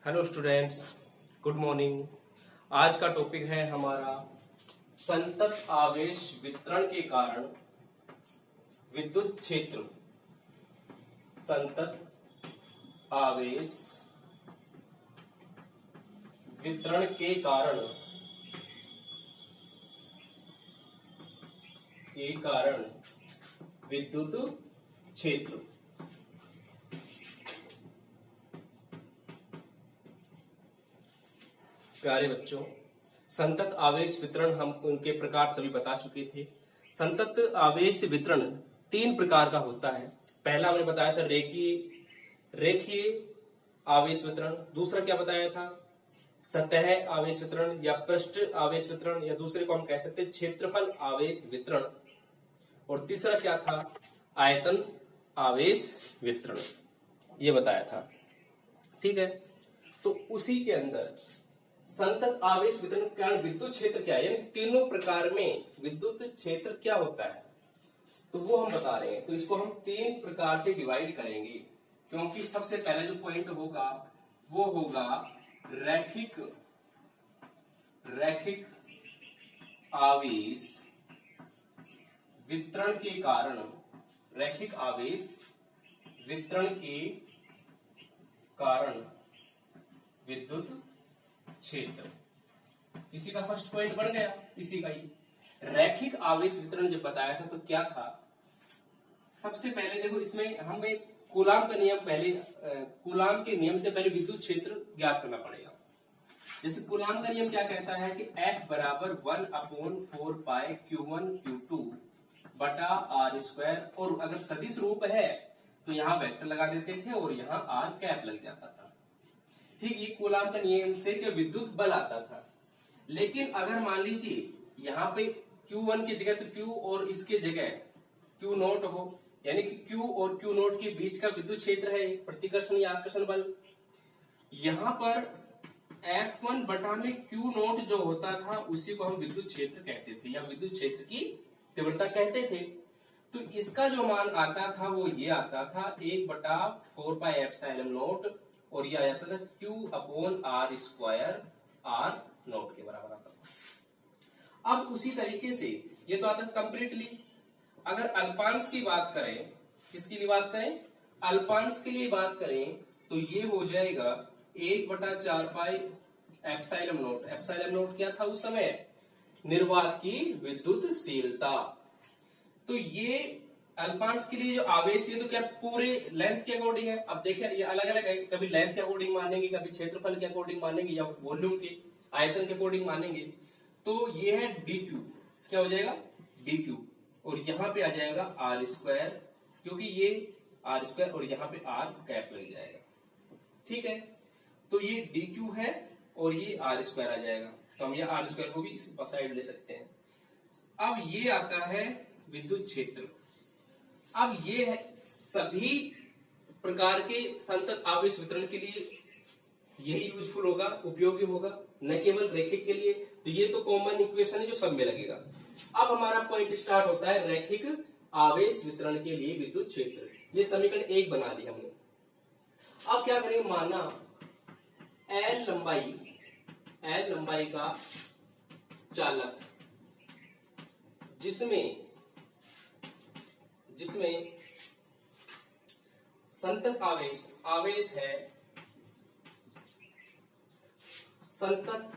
Hello students, good morning. आज का topic है हमारा संतत आवेश वितरण के कारण विद्युत क्षेत्र। संतत आवेश वितरण के कारण विद्युत क्षेत्र। प्यारे बच्चों, संतत आवेश वितरण हम उनके प्रकार सभी बता चुके थे। संतत आवेश वितरण तीन प्रकार का होता है। पहला हमने बताया था रेखीय आवेश वितरण। दूसरा क्या बताया था? सतह आवेश वितरण या पृष्ठ आवेश वितरण, या दूसरे को हम कह सकते हैं क्षेत्रफल आवेश वितरण। और तीसरा क्या था? आयतन आवेश वितरण, ये बताया था। ठीक है, तो उसी के अंदर संतत आवेश वितरण के कारण विद्युत क्षेत्र क्या है, यानी तीनों प्रकार में विद्युत क्षेत्र क्या होता है, तो वो हम बता रहे हैं। तो इसको हम तीन प्रकार से डिवाइड करेंगे, क्योंकि सबसे पहला जो पॉइंट होगा वो होगा रैखिक आवेश वितरण के कारण, रैखिक आवेश वितरण के कारण विद्युत क्षेत्र। इसी का फर्स्ट पॉइंट बन गया, इसी का ही रैखिक आवेश वितरण जब बताया था तो क्या था। सबसे पहले देखो, इसमें हमें कूलाम का नियम कूलाम के नियम से पहले विद्युत क्षेत्र ज्ञात करना पड़ेगा। जैसे कूलाम का नियम क्या कहता है कि F बराबर 1/4 पाई Q1 Q2 बटा R स्क्वायर, और अगर सदिश रूप है तो यहाँ वेक्टर लगा देते थे और यहाँ R कैप लग जाता था। ठीक, ये कूलाम का नियम से कि विद्युत बल आता था। लेकिन अगर मान लीजिए यहाँ पे Q1 की जगह तो Q और इसके जगह Q नोट हो, यानी कि Q और Q नोट के बीच का विद्युत क्षेत्र है प्रतिकर्षण या आकर्षण बल। यहाँ पर F1 बटा में Q नोट जो होता था उसी को हम विद्युत क्षेत्र कहते थे, या विद्युत क्षेत्र की तीव्रता कहते थे। तो इसका जो मान आता था वो ये आता था 1/4 पाई एप्सिलॉन नोट, और ये आ जाता था Q/R स्क्वायर R नोट के बराबर आता था। अब उसी तरीके से ये तो आता था कंप्लीटली। अगर अल्पांश की बात करें, किसकी लिए बात करें? अल्पांश के लिए बात करें तो ये हो जाएगा 1/4 pi epsilon note. Epsilon note क्या था उस समय? निर्वात की विद्युतशीलता। तो ये अल्पांश के लिए जो आवेश है तो क्या पूरे लेंथ के अकॉर्डिंग है। अब देखिए ये अलग अलग है, कभी लेंथ के अकॉर्डिंग मानेंगे, कभी क्षेत्रफल के अकॉर्डिंग मानेंगे, या वॉल्यूम के आयतन के अकॉर्डिंग मानेंगे। तो ये है dq, क्या हो जाएगा? dq, और यहाँ पे आ जाएगा R स्क्वायर, क्योंकि ये R स्क्वायर और यहाँ पे R कैप लग जाएगा। ठीक है, तो ये dq है और ये R स्क्वायर आ जाएगा, तो हम ये R स्क्वायर को भी इस साइड ले सकते हैं। अब ये आता है विद्युत क्षेत्र। अब ये है सभी प्रकार के संतत आवेश वितरण के लिए यही यूजफुल होगा, उपयोगी होगा, न केवल रैखिक के लिए। तो ये तो कॉमन इक्वेशन है जो सब में लगेगा। अब हमारा पॉइंट स्टार्ट होता है रैखिक आवेश वितरण के लिए विद्युत क्षेत्र। ये समीकरण 1 बना ली हमने। अब क्या करेंगे? माना L लंबाई का चालक जिसमें संतत आवेश है, संतत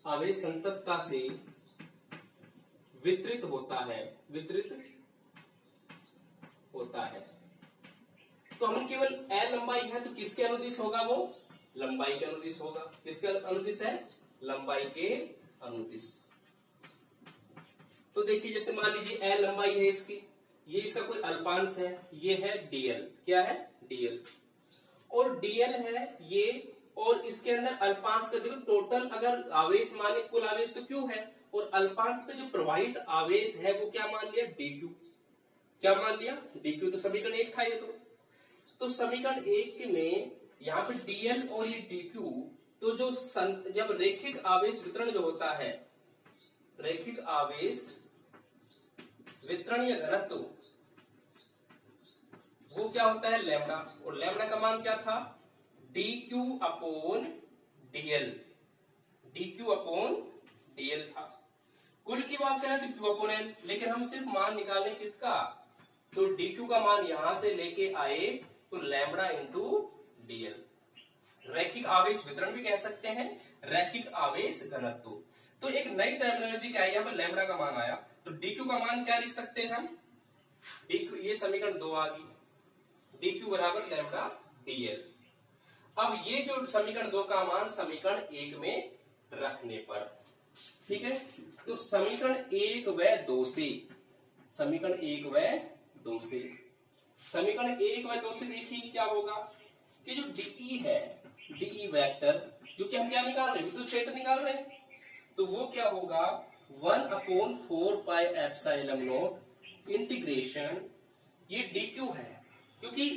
आवेश संततता से वितरित होता है। तो हम केवल L लंबाई है तो किसके अनुदिश होगा? वो लंबाई के अनुदिश होगा। किसके अनुदिश है? लंबाई के अनुदिश। तो देखिए, जैसे मान लीजिए L लंबाई है इसकी, ये इसका कोई अल्पांश है, ये है dl। क्या है? dl। और dl है ये, और इसके अंदर अल्पांश का देखो टोटल अगर आवेश माने कुल आवेश तो q है, और अल्पांश पे जो प्रवाहित आवेश है वो क्या मान लिया? dq। क्या मान लिया? dq। तो समीकरण 1 था ये। तो समीकरण 1 में यहाँ पे dl और ये dq, तो जो जब रैखिक आवेश वितरण जो होता है, रैखिक आवेश वितरण या घनत्व, वो क्या होता है? लैम्डा। और लैम्डा का मान क्या था? dq upon dl, dq upon dl था। कुल की बात करें तो q अपॉन l, लेकिन हम सिर्फ मान निकालें किसका, तो dq का मान यहां से लेके आए तो लैम्बडा इंटू dl। रैखिक आवेश वितरण भी कह सकते हैं, रैखिक आवेश घनत्व। तो एक नई टर्मिनोलॉजी क्या है, यहाँ पर लैम्बडा का मान आया तो dq का मान क्या लिख सकते हैं हम, dq, ये समीकरण 2 आ गई, dq बराबर लैम्बडा dl। अब ये जो समीकरण 2 का मान समीकरण 1 में रखने पर, ठीक है, तो समीकरण 1 व 2 से, समीकरण 1 व 2 से, समीकरण 1 व 2 से देखिए क्या होगा कि जो dE है, dE वेक्टर, जो कि हम क्या निकाल रहे हैं, विद्युत क्षेत्र निकाल रहे हैं, तो वो क्या होगा 1/4 पाई एप्सिलॉन नॉट इंटीग्रेशन, ये dq है, क्योंकि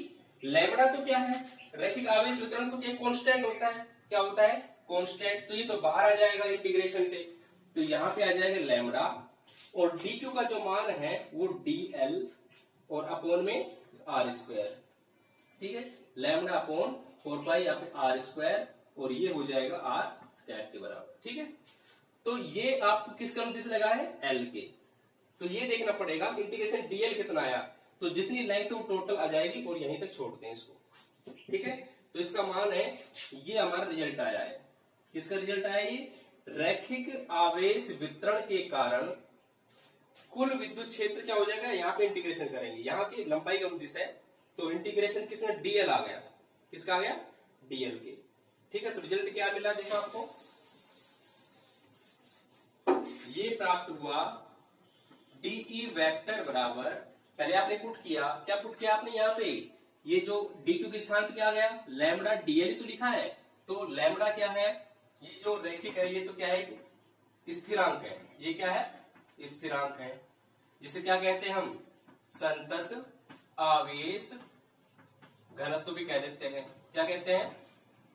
लैम्बडा तो क्या है, रैखिक आवेश वितरण तो क्या कांस्टेंट होता है, क्या होता है कांस्टेंट, तो ये तो बाहर आ जाएगा इंटीग्रेशन से, तो यहां पे आ जाएगा लैम्बडा, और dq का जो मान है वो dl और अपॉन में r स्क्वायर, ठीक है, लैम्बडा अपॉन 4 पाई या फिर r स्क्वायर, और ये हो जाएगा r कैप के बराबर, ठीक है। तो ये आपको किस अनुदिश लगा है, l के, तो ये देखना पड़ेगा इंटीग्रेशन dl कितना आया, तो जितनी लेंथ वो टोटल आ जाएगी, और यहीं तक छोड़ते हैं इसको, ठीक है। तो इसका मान है, ये हमारा रिजल्ट आया है, किसका रिजल्ट आया, ये रैखिक आवेश वितरण के कारण कुल विद्युत क्षेत्र क्या हो जाएगा, यहाँ पे इंटीग्रेशन करेंगे, यहाँ की लंबाई का अनुदिश है, तो इंटीग्रेशन किसने, dl आ गया, किसका आ गया, dl के, ठीक है। तो रिजल्ट क्या मिला देखो आपको, ये प्राप्त हुआ dE वेक्टर बराबर, पहले आपने पुट किया, क्या पुट किया आपने यहाँ पे, ये जो dq के स्थान पे क्या आ गया, लैम्बडा dl तो लिखा है, तो लैम्बडा क्या है, ये जो रैखिक है ये तो क्या है, स्थिरांक है, ये क्या है, स्थिरांक है, जिसे क्या कहते हैं हम, संतत आवेश घनत्व भी कह देते हैं, क्या कहते हैं,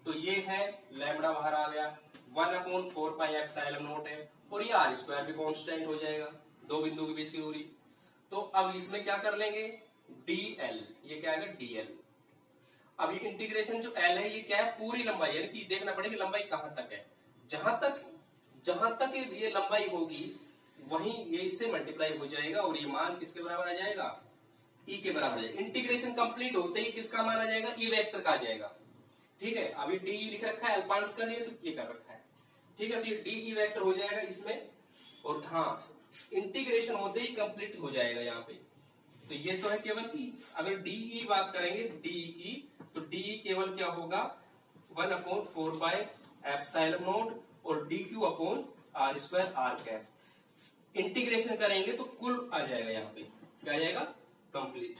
तो ये है लैम्बडा बाहर आ गया, 1/4 पाई एप्सिलॉन नॉट है, और ये r स्क्वायर भी कांस्टेंट हो जाएगा, दो बिंदु के बीच की दूरी। तो अब इसमें क्या कर लेंगे, dl, ये क्या है dl, अब ये इंटीग्रेशन जो l है ये क्या है, पूरी लंबाई, यानी कि देखना पड़ेगा लंबाई कहां तक है, जहां तक ये लंबाई होगी वहीं ये इससे मल्टीप्लाई हो जाएगा, और ये मान किसके बराबर आ जाएगा, E के बराबर आ जाएगा। इंटीग्रेशन कंप्लीट होते ही किसका मान आ जाएगा, E वेक्टर का आ जाएगा, ठीक है। अभी DE लिख रखा है, अल्पांश कर लिए तो ये कर रखा है, ठीक है, तो ये DE वेक्टर हो जाएगा इसमें, और हाँ इंटीग्रेशन होते ही कंप्लीट हो जाएगा यहाँ पे, तो ये तो है केवल E। अगर DE बात करेंगे DE की, तो DE केवल क्या होगा 1/4 पाई एप्सिलॉन नॉट और dq upon r square r cap, integration करेंगे तो कुल आ जाएगा, यहाँ पे क्या आ जाएगा, कंप्लीट,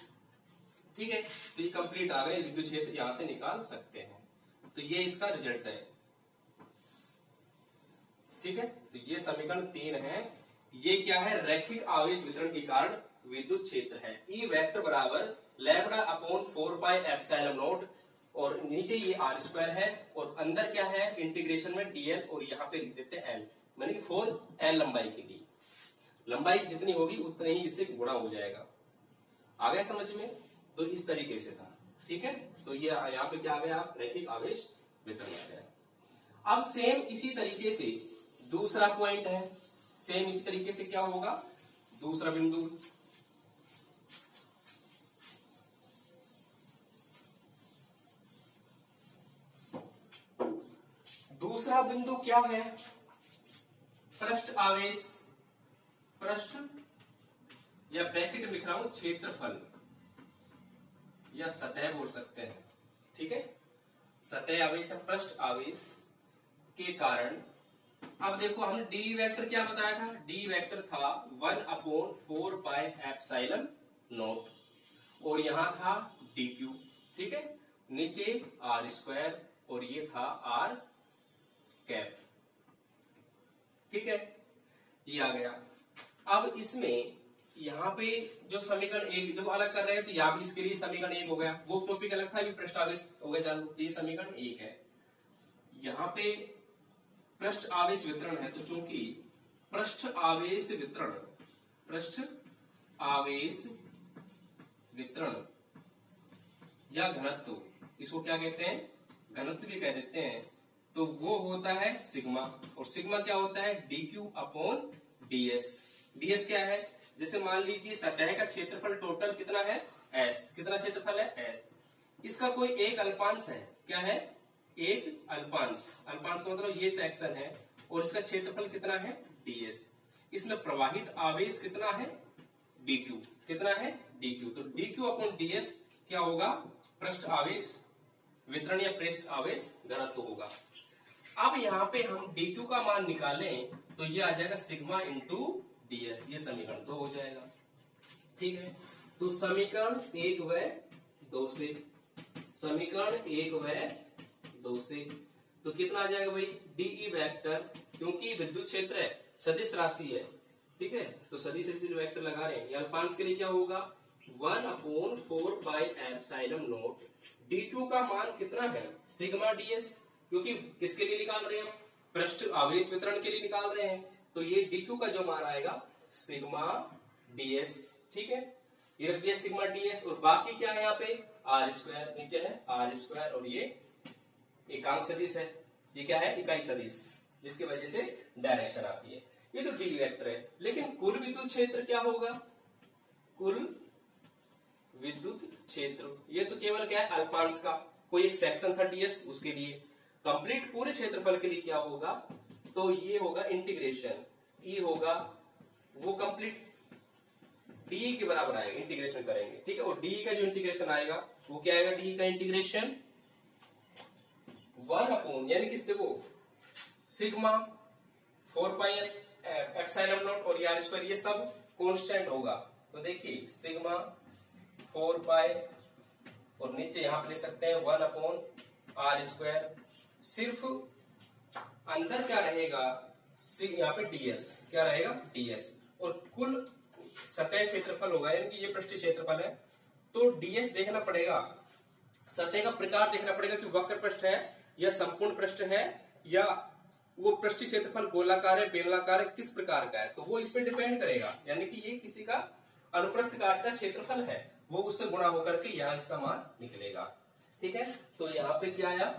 ठीक है। तो ये कंप्लीट आ गए, विद्युत क्षेत्र यहां से निकाल सकते हैं, तो ये इसका रिजल्ट है, ठीक है। तो ये समीकरण 3 है, ये क्या है, रैखिक आवेश वितरण के कारण विद्युत क्षेत्र है, E वेक्टर बराबर lambda upon 4 pi epsilon not, और नीचे ये r स्क्वायर है, और अंदर क्या है इंटीग्रेशन में dl, और यहाँ पे लिख देते हैं l, मानी 4l लंबाई के लिए, लंबाई जितनी होगी उतने ही इससे गुणा हो जाएगा, आ गया समझ में, तो इस तरीके से था, ठीक है। तो ये यहाँ पे क्या आ गया, रैखिक आवेश वितरण आ गया। अब सेम इसी तरीके से दूसरा पॉइंट है, सेम इसी तरीके से क्या होगा, दूसरा बिंदु, दूसरा बिंदु क्या है, पृष्ठ आवेश, पृष्ठ या ब्रैकेट में लिख रहा हूं क्षेत्रफल या सतह बोल सकते हैं, ठीक है, सतह आवेश या पृष्ठ आवेश के कारण। अब देखो हमने डी वेक्टर क्या बताया था, डी वेक्टर था 1/4 पाई एप्सिलॉन नॉट, और यहां था dq, ठीक है, नीचे r स्क्वायर, और ये था r कैप, ठीक है, ये आ गया। अब इसमें यहाँ पे जो समीकरण 1 देखो अलग कर रहे हैं, तो यहाँ भी इसके लिए समीकरण 1 हो गया, वो टॉपिक अलग था, ये पृष्ठ आवेश हो गया चालू, तो ये समीकरण 1 है। यहाँ पे पृष्ठ आवेश वितरण है, तो चूंकि पृष्ठ आवेश वितरण, पृष्ठ आवेश वितरण या घनत्व, इसको क्या कहते हैं, घनत्व भी कह देते हैं, तो वो होता है सिग्मा। और सिग्मा क्या होता है? dq upon ds। ds क्या है? जैसे मान लीजिए सतह का क्षेत्रफल टोटल कितना है? s। कितना क्षेत्रफल है? s। इसका कोई एक अल्पांश है, क्या है? एक अल्पांश। अल्पांश का मतलब ये सेक्शन है, और इसका क्षेत्रफल कितना है? ds। इसमें प्रवाहित आवेश कितना है? dq। कितना है? dq। तो dq अपॉन ds क्या होगा? पृष्ठ आवेश वितरण या पृष्ठ आवेश घनत्व होगा। अब यहाँ पे हम dq का मान निकालें तो ये आ जाएगा सिग्मा इंटू ds। ये समीकरण 2 हो जाएगा। ठीक है, तो समीकरण 1 व 2 से, समीकरण 1 व 2 से तो कितना आ जाएगा भाई? dE वेक्टर, क्योंकि विद्युत क्षेत्र है, सदिश राशि है। ठीक है, तो सदिश राशि वेक्टर लगा रहे हैं। ये अल्पांश के लिए क्या होगा? 1/4 dq का मान कितना है? सिग्मा ds, क्योंकि किसके लिए निकाल रहे हैं हम? पृष्ठ आवेश वितरण के लिए निकाल रहे हैं। तो ये dq का जो मान आएगा सिग्मा ds। ठीक है, ये रख दिया सिग्मा ds। और बाकी क्या है यहाँ पे? r स्क्वायर, नीचे है r स्क्वायर, और ये एकांक सदिश है। ये क्या है? इकाई सदिश, जिसकी वजह से डायरेक्शन आती है। ये तो डी वेक्टर है, लेकिन कुल विद्युत क्षेत्र क्या होगा? कुल विद्युत क्षेत्र, ये तो केवल क्या है? अल्पांश का कोई एक सेक्शन था ds, उसके लिए। कंप्लीट पूरे क्षेत्रफल के लिए क्या होगा? तो ये होगा इंटीग्रेशन, ये होगा वो कंप्लीट डी के बराबर आएगा, इंटीग्रेशन करेंगे। ठीक है, और डी का जो इंटीग्रेशन आएगा वो क्या आएगा? डी का इंटीग्रेशन 1 अपॉन, यानी कि देखो सिग्मा 4 पाई एप्सिलॉन नॉट और r स्क्वायर, ये सब कांस्टेंट होगा। तो देखिए सिग्मा 4 पाई, और नीचे यहां पे ले सकते हैं 1 अपॉन r स्क्वायर। सिर्फ अंदर क्या रहेगा? यहाँ पे ds क्या रहेगा? ds। और कुल सतह क्षेत्रफल होगा, यानी कि ये पृष्ठीय क्षेत्रफल है, तो ds देखना पड़ेगा। सतह का प्रकार देखना पड़ेगा कि वक्र पृष्ठ है या संपूर्ण पृष्ठ है, या वो पृष्ठीय क्षेत्रफल गोलाकार है, बेलनाकार है, किस प्रकार का है, तो वो इस पे डिपेंड करेगा। यानी कि ये किसी का अनुप्रस्थ काट का क्षेत्रफल है, वो उससे गुणा होकर के यहाँ इसका मान निकलेगा। ठीक है, तो यहाँ पे क्या आया?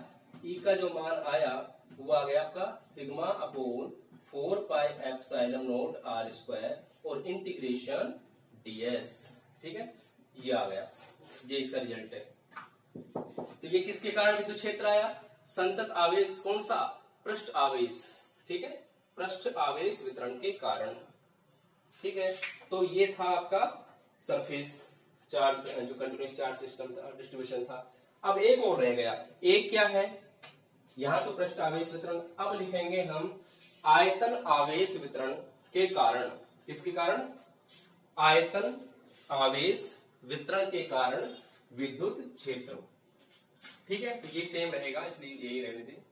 ई का जो मान आया वो आ गया आपका sigma upon 4 pi epsilon not r square और इंटीग्रेशन ds। ठीक है, ये आ गया, ये इसका रिजल्ट है। तो ये किसके कारण विद्युत क्षेत्र आया? संतत आवेश, कौन सा? पृष्ठ आवेश। ठीक है, पृष्ठ आवेश वितरण के कारण। ठीक है, तो ये था आपका सरफेस चार्ज, जो कंटिन्यूअस चार्ज सिस्टम था, डिस्ट्रीब्यूशन था। अब एक और रह गया, एक क्या है? यहां तो पृष्ठ आवेश वितरण, अब लिखेंगे हम आयतन आवेश वितरण के कारण। किसके कारण? आयतन आवेश वितरण के कारण विद्युत क्षेत्र। ठीक है, तो ये सेम रहेगा, इसलिए यही रहने दें।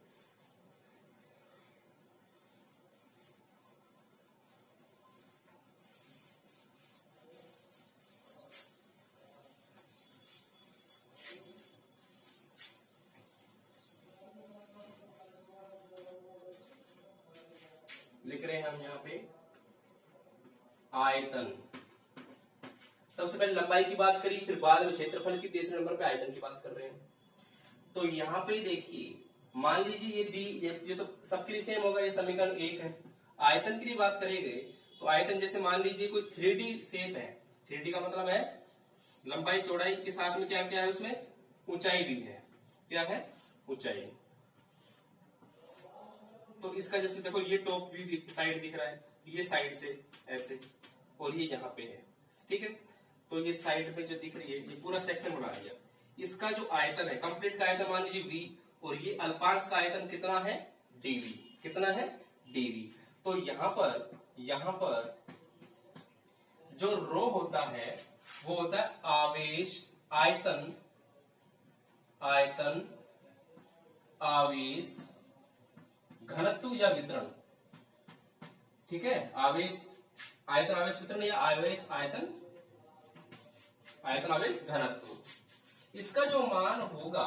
लिख रहे हैं हम यहाँ पे आयतन। सबसे पहले लंबाई की बात करी, फिर बाद में क्षेत्रफल की, तीसरे नंबर पे आयतन की बात कर रहे हैं। तो यहाँ पे देखिए, मान लीजिए ये डी, ये तो सबके लिए सेम होगा, ये समीकरण 1 है। आयतन की बात करेंगे तो आयतन जैसे मान लीजिए कोई 3D शेप है। 3D का मतलब है लंबाई चौड़ाई के साथ में क्या क्या है? उसमें ऊंचाई भी है। क्या है? ऊंचाई। तो इसका जैसे देखो, ये टॉप व्यू साइड दिख रहा है, ये साइड से ऐसे, और ये यहाँ पे है। ठीक है, तो ये साइड पे जो दिख रही है, ये पूरा सेक्शन बना लिया। इसका जो आयतन है, कंप्लीट का आयतन मान लीजिए v, और ये अल्पांश का आयतन कितना है? dv। कितना है? dv। तो यहाँ पर जो रो होता है वो होता है आवेश, आयतन, आयतन आवेश घनत्व या वितरण। ठीक है, आवेश, आयतन आवेश वितरण, या आवेश आयतन, आयतन आवेश घनत्व। इसका जो मान होगा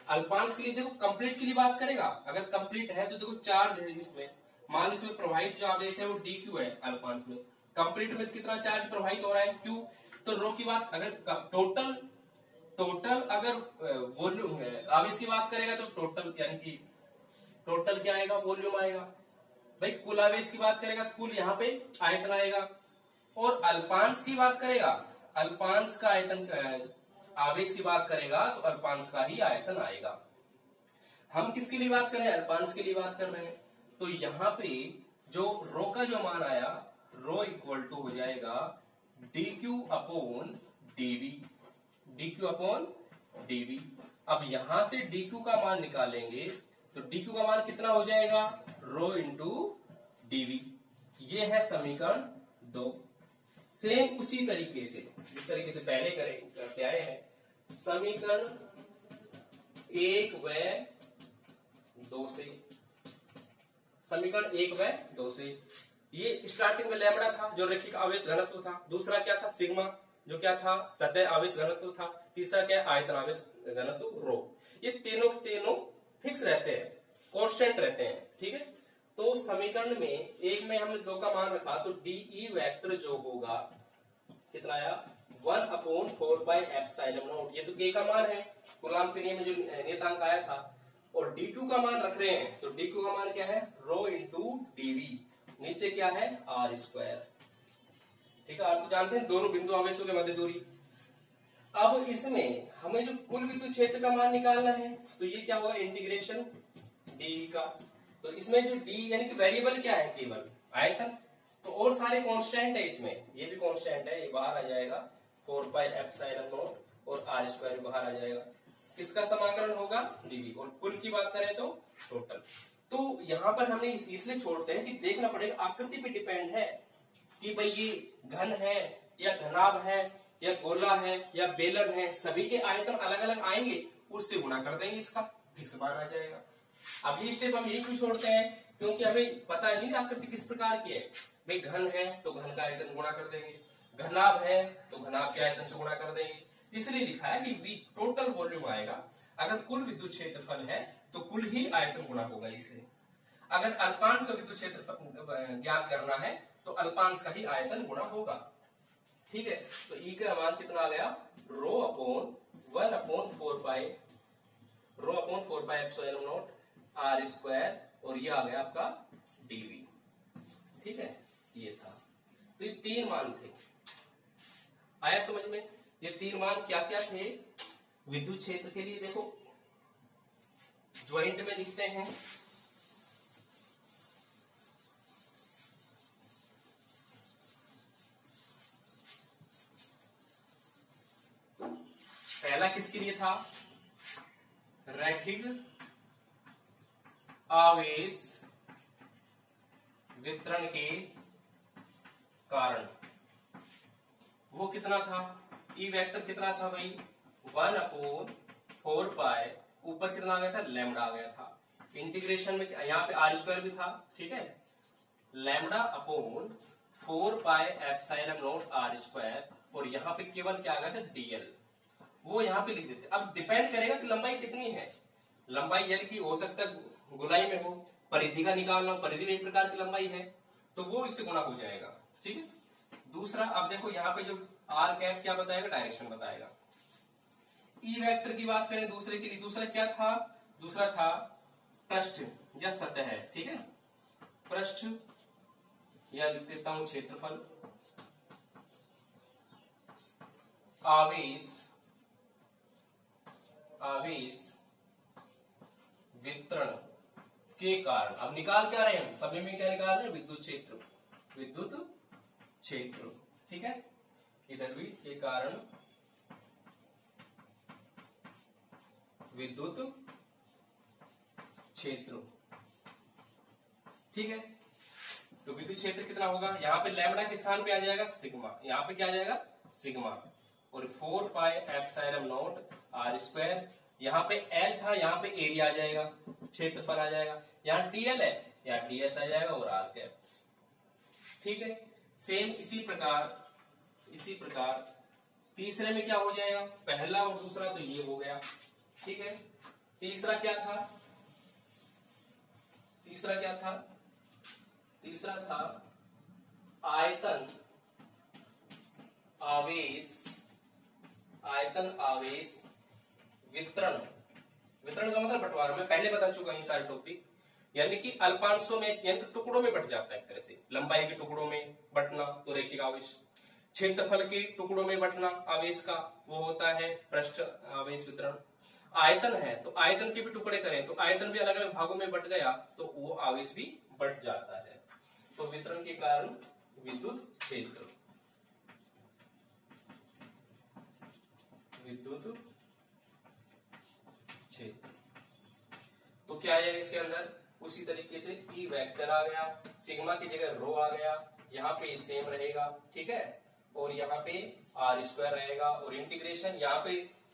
अल्पांश के लिए, देखो कंप्लीट के लिए बात करेगा। अगर कंप्लीट है तो देखो चार्ज है इसमें, मान इसमें प्रवाहित जो आवेश है वो dq है अल्पांश में। कंप्लीट में कितना चार्ज प्रवाहित हो रहा है? q। तो रो की बात, अगर टोटल अगर वॉल्यूम आवेश की बात करेगा तो टोटल यानी कि टोटल क्या आएगा, वॉल्यूम आएगा। भाई कुल आवेश की बात करेगा तो कुल यहाँ पे आयतन आएगा। और अल्पांश की बात करेगा, अल्पांश का आयतन, आवेश की बात करेगा तो अल्पांश का ही आयतन आएगा। हम किसके लिए बात कर रहे हैं, अल्पांश के लिए बात कर रहे हैं। तो यहाँ पे जो रो का जो मान आया, रो इक्वल टू हो जाएगा dq upon dv, dq upon dv। अब यहां से dq का मान निकालेंगे तो dq का मान कितना हो जाएगा, रो इंटू dv। ये है समीकरण 2। सेम उसी तरीके से जिस तरीके से पहले करते आए हैं, समीकरण 1 व 2 से, समीकरण 1 व 2 से ये स्टार्टिंग में लैम्बडा था जो रैखिक आवेश घनत्व था, दूसरा क्या था सिग्मा जो क्या था सतह आवेश घनत्व था, तीसरा क्या आयतन आवेश घनत्व रो। ये तीनों फिक्स रहते हैं, कांस्टेंट रहते हैं, ठीक है। तो समीकरण में एक में हमने 2 का मान रखा तो डीई वेक्टर जो होगा कितना आया 1/4 ये तो के का मान है, कूलाम के नियम में जो नियतांक आया था। और d2 का मान रख रहे हैं तो d2 का मान क्या है, रो इंटू dv, नीचे क्या है r स्क्वायर, ठीक है। आप तो जानते हैं दोनों बिंदु आवेशों के मध्य दूरी। अब इसमें हमें जो कुल विद्युत क्षेत्र का मान निकालना है तो ये क्या होगा, इंटीग्रेशन dv का। तो इसमें जो d यानी कि वेरिएबल क्या है, केवल आयतन, तो और सारे कांस्टेंट है इसमें, ये भी कांस्टेंट है, ये बाहर आ जाएगा 4πε0 और r स्क्वायर बाहर आ जाएगा। किसका समाकलन होगा, dv। और कुल की बात करें तो टोटल। तो यहाँ पर हमने इसलिए छोड़ते हैं कि देखना पड़ेगा, आकृति पे डिपेंड है कि भाई ये घन है या घनाभ है या गोला है या बेलन है, सभी के आयतन अलग अलग आएंगे, उससे गुणा कर देंगे, इसका फिक्स मान आ जाएगा। अब ये स्टेप हम यही क्यों छोड़ते हैं, क्योंकि हमें पता नहीं आकृति किस प्रकार की है। भाई घन है तो घन का आयतन गुणा कर देंगे, घनाभ है तो घनाभ के आयतन से गुणा कर देंगे, इसलिए लिखा है कि टोटल वॉल्यूम आएगा। अगर कुल विद्युत क्षेत्रफल है तो कुल ही आयतन गुणा होगा इससे। अगर अल्पांश का विद्युत क्षेत्रफल ज्ञात करना है तो अल्पांश का ही आयतन गुणा होगा, ठीक है। तो ई का मान कितना आ गया, रो अपॉन 1/4 r स्क्वायर, और ये आ गया आपका dv, ठीक है। ये था, तो ये 3 मान थे, आया समझ में। ये 3 मान क्या क्या थे विद्युत क्षेत्र के लिए, देखो ज्वाइंट में लिखते हैं। पहला किसके लिए था, रैखिक आवेश वितरण के कारण, वो कितना था, ई वेक्टर कितना था भाई 1/4π, ऊपर कितना आ गया था, लैम्बडा आ गया था। इंटीग्रेशन में यहाँ पे r स्क्वायर भी था, ठीक है, लैम्बडा अपॉन 4πε0 r स्क्वायर, और यहाँ पे केवल क्या आ गया था dl, वो यहाँ पे लिख देते। अब डिपेंड करेगा कि लंबाई कितनी है, लंबाई यानी कि हो सकता है गोलाई में हो, परिधि का निकालना, परिधि में एक प्रकार की लंबाई है तो वो इससे गुणा हो जाएगा, ठीक है। दूसरा अब देखो यहाँ पे जो आर कैप क्या बताएगा, डायरेक्शन बताएगा। ई वेक्टर की बात करें दूसरे के लिए, दूसरा क्या था, दूसरा था पृष्ठ या सतह है, ठीक है, पृष्ठ या लिख देता हूं क्षेत्रफल, आवेश वितरण के कारण। अब निकाल क्या रहे हैं हम, सभी में क्या निकाल रहे हैं, विद्युत क्षेत्र, ठीक है। इधर भी के कारण विद्युत क्षेत्र, ठीक है। तो विद्युत क्षेत्र कितना होगा, यहाँ पे लैम्बडा के स्थान पे आ जाएगा सिग्मा, यहाँ पे क्या आ जाएगा सिग्मा, और 4πε0 r स्क्वायर, यहाँ पे L था, यहाँ पे एरिया आ जाएगा, क्षेत्रफल आ जाएगा, यहाँ dl है, यहाँ ds आ जाएगा और r कैप, ठीक है। सेम इसी प्रकार तीसरे में क्या हो जाएगा, पहला और दूसरा तो ये हो गया, ठीक है। तीसरा क्या था, तीसरा था आयतन आवेश वितरण, वितरण का मतलब बंटवारा, मैं पहले बता चुका हूं सारे टॉपिक। यानी कि अल्पांशों में यानी कि टुकड़ों में बट जाता है एक तरह से, लंबाई के टुकड़ों में बटना तो रैखिक आवेश, क्षेत्रफल के टुकड़ों में बटना आवेश का वो होता है पृष्ठ आवेश वितरण। आयतन है तो आयतन के भी टुकड़े करें तो आयतन भी अलग अलग भागों में बट गया तो वो आवेश भी बट जाता है। तो वितरण के कारण विद्युत क्षेत्र, विद्युत क्षेत्र। तो क्या आएगा इसके अंदर, उसी तरीके से ई वेक्टर आ गया, सिग्मा की जगह रो आ गया, यहाँ पे सेम रहेगा, ठीक है, और यहाँ पे आर स्क्वायर रहेगा, और इंटीग्रेशन यहाँ पे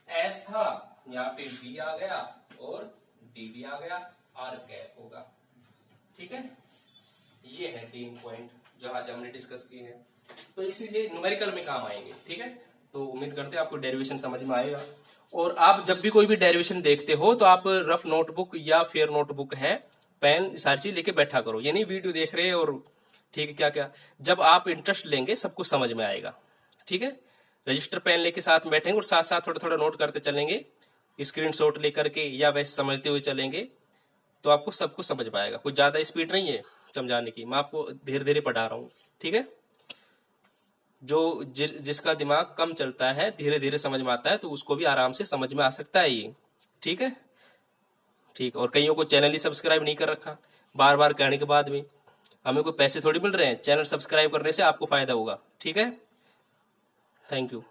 एस था, यहाँ पे बी आ गया और डी भी आ गया, आर कैप होगा, ठीक है। ये है 3 पॉइंट जो आज हमने डिस्कस किए हैं, तो इसीलिए न्यूमेरिकल में काम आएंगे, ठीक है। तो उम्मीद करते हैं आपको डेरिवेशन समझ में आएगा। और आप जब भी कोई भी डेरिवेशन देखते हो तो आप रफ नोटबुक या फेयर नोटबुक है, पेन, सारी चीज लेके बैठा करो, ये नहीं वीडियो देख रहे और ठीक है क्या क्या। जब आप इंटरेस्ट लेंगे सब कुछ समझ में आएगा, ठीक है। रजिस्टर पेन लेके साथ में बैठेंगे और साथ साथ थोड़ा थोड़ा नोट करते चलेंगे, स्क्रीनशॉट लेकर के या वैसे समझते हुए चलेंगे तो आपको सब कुछ समझ में आएगा। कुछ ज्यादा स्पीड नहीं है समझाने की, मैं आपको धीरे धीरे पढ़ा रहा हूँ, ठीक है। जो जिसका दिमाग कम चलता है, धीरे धीरे समझ में आता है, तो उसको भी आराम से समझ में आ सकता है ये, ठीक है। ठीक, और कईयों को चैनल ही सब्सक्राइब नहीं कर रखा, बार बार कहने के बाद भी, हमें कोई पैसे थोड़ी मिल रहे हैं, चैनल सब्सक्राइब करने से आपको फायदा होगा, ठीक है। Thank you.